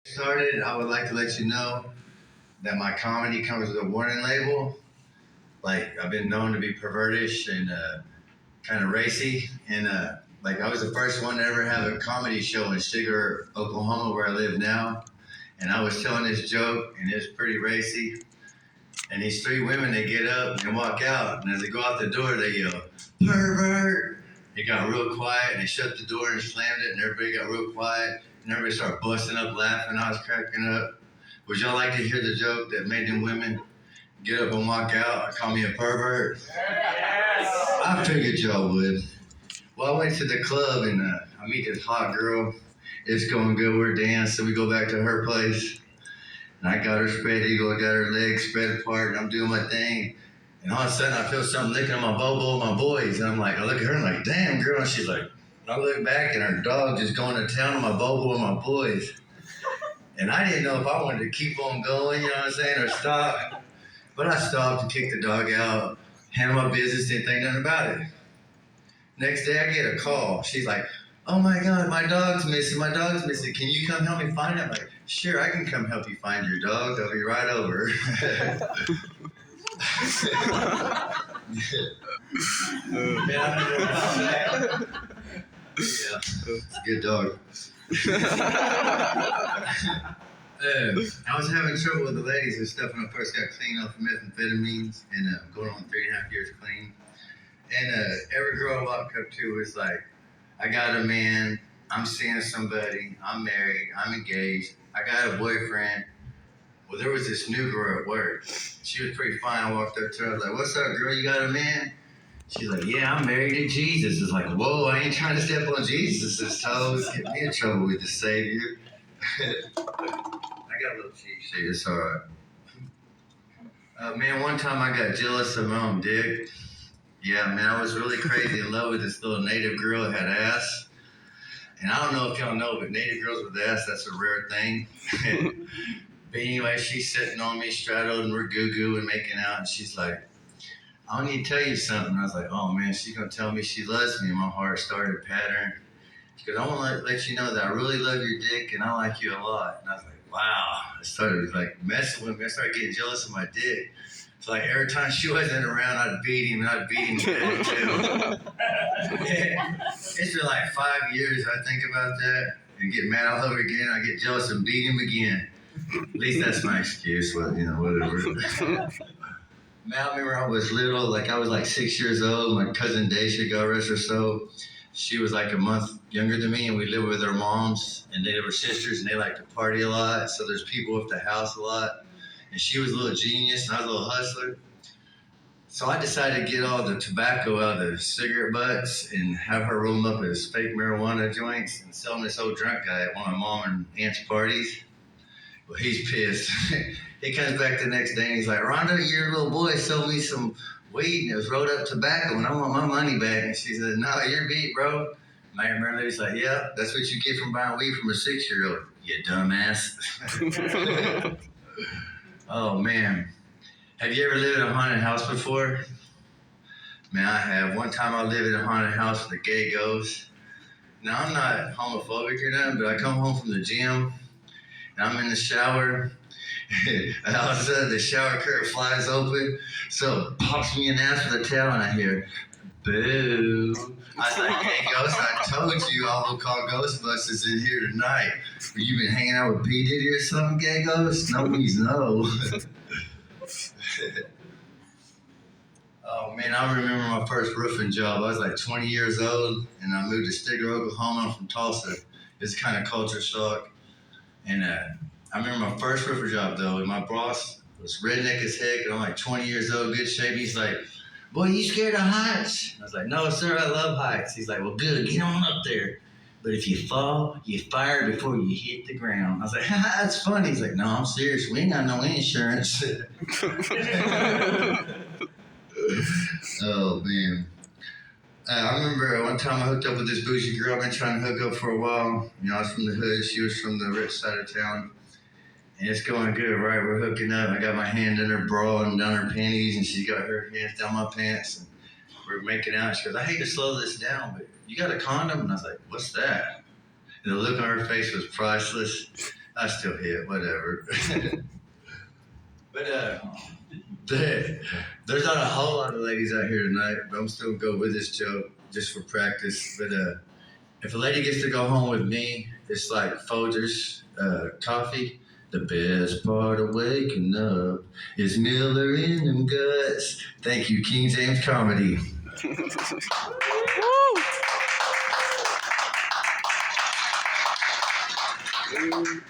Started, I would like to let you know that my comedy comes with a warning label. Like I've been known to be pervertish and kind of racy, and like I was the first one to ever have a comedy show in Sugar, Oklahoma, where I live now. And I was telling this joke, and it's pretty racy. And these three women, they get up and walk out, and as they go out the door, they yell, "Pervert!" It got real quiet, and they shut the door and slammed it, and everybody got real quiet, and everybody started busting up laughing. I was cracking up. Would y'all like to hear the joke that made them women get up and walk out and call me a pervert? Yes. I figured y'all would. Well, I went to the club and I meet this hot girl. It's going good. We're dancing. So we go back to her place. And I got her spread eagle. I got her legs spread apart. And I'm doing my thing. And all of a sudden, I feel something licking on my bobo, my boys. And I'm like, I look at her and I'm like, damn, girl. And she's like, I look back and her dog just going to town on my bobo and my boys. And I didn't know if I wanted to keep on going, you know what I'm saying, or stop. But I stopped and kicked the dog out, handled my business, didn't think nothing about it. Next day, I get a call. She's like, oh my God, my dog's missing. My dog's missing. Can you come help me find it? I'm like, sure, I can come help you find your dog. I'll be right over. Yeah, it's a good dog. I was having trouble with the ladies and stuff when I first got clean off of methamphetamines and going on 3.5 years clean. And every girl I walked up to was like, I got a man, I'm seeing somebody, I'm married, I'm engaged, I got a boyfriend. Well, there was this new girl at work. She was pretty fine. I walked up to her, I was like, what's up, girl, you got a man? She's like, yeah, I'm married to Jesus. It's like, whoa, I ain't trying to step on Jesus' toes. Get me in trouble with the Savior. I got a little cheat sheet, it's all right. Man, one time I got jealous of my own dick. Yeah, man, I was really crazy in love with this little native girl that had ass. And I don't know if y'all know, but native girls with ass, that's a rare thing. But anyway, she's sitting on me, straddled, and we're goo-goo and making out, and she's like, I need to tell you something. I was like, oh man, she's gonna tell me she loves me. And my heart started pattering. She goes, I want to let you know that I really love your dick and I like you a lot. And I was like, wow. I started like messing with me. I started getting jealous of my dick. So like every time she wasn't around, I'd beat him and I'd beat him too. It's been like 5 years I think about that and get mad all over again. I get jealous and beat him again. At least that's my excuse, but you know, whatever. Man, I remember I was little, like I was like 6 years old. My cousin Daisha, God rest her soul, she was like a month younger than me, and we lived with our moms, and they were sisters, and they liked to party a lot. So there's people at the house a lot, and she was a little genius, and I was a little hustler. So I decided to get all the tobacco out of the cigarette butts and have her roll them up as fake marijuana joints and sell them to this old drunk guy at one of my mom and aunt's parties. Well, he's pissed. He comes back the next day and he's like, Rhonda, your little boy sold me some weed and it was rolled up tobacco and I want my money back. And she said, no, you're beat, bro. My grandmother's like, yeah, that's what you get from buying weed from a 6-year-old, you dumbass. Oh, man. Have you ever lived in a haunted house before? Man, I have. One time I lived in a haunted house with a gay ghost. Now, I'm not homophobic or nothing, but I come home from the gym and I'm in the shower. And all of a sudden, the shower curtain flies open, so it pops me in the ass with a towel, and I hear, boo. I was like, hey, Ghost, I told you I will call Ghostbusters in here tonight. You been hanging out with P. Diddy or something, gay ghost? No means no. Oh, man, I remember my first roofing job. I was like 20 years old, and I moved to Stigler, Oklahoma. I'm from Tulsa. It's kind of culture shock. And I remember my first roofer job, though, and my boss was redneck as heck, and I'm like 20 years old, good shape. He's like, boy, you scared of heights? I was like, no, sir, I love heights. He's like, well, good, get on up there. But if you fall, you fire before you hit the ground. I was like, that's funny. He's like, no, I'm serious. We ain't got no insurance. Oh, man. I remember one time I hooked up with this bougie girl I've been trying to hook up for a while. You know, I was from the hood. She was from the rich side of town. And it's going good, right? We're hooking up. I got my hand in her bra and down her panties, and she's got her hands down my pants. And we're making out. She goes, I hate to slow this down, but you got a condom? And I was like, what's that? And the look on her face was priceless. I still hit, whatever. But there's not a whole lot of ladies out here tonight, but I'm still gonna go with this joke just for practice. But if a lady gets to go home with me, it's like Folgers coffee. The best part of waking up is Miller in them guts. Thank you, King James Comedy. Woo!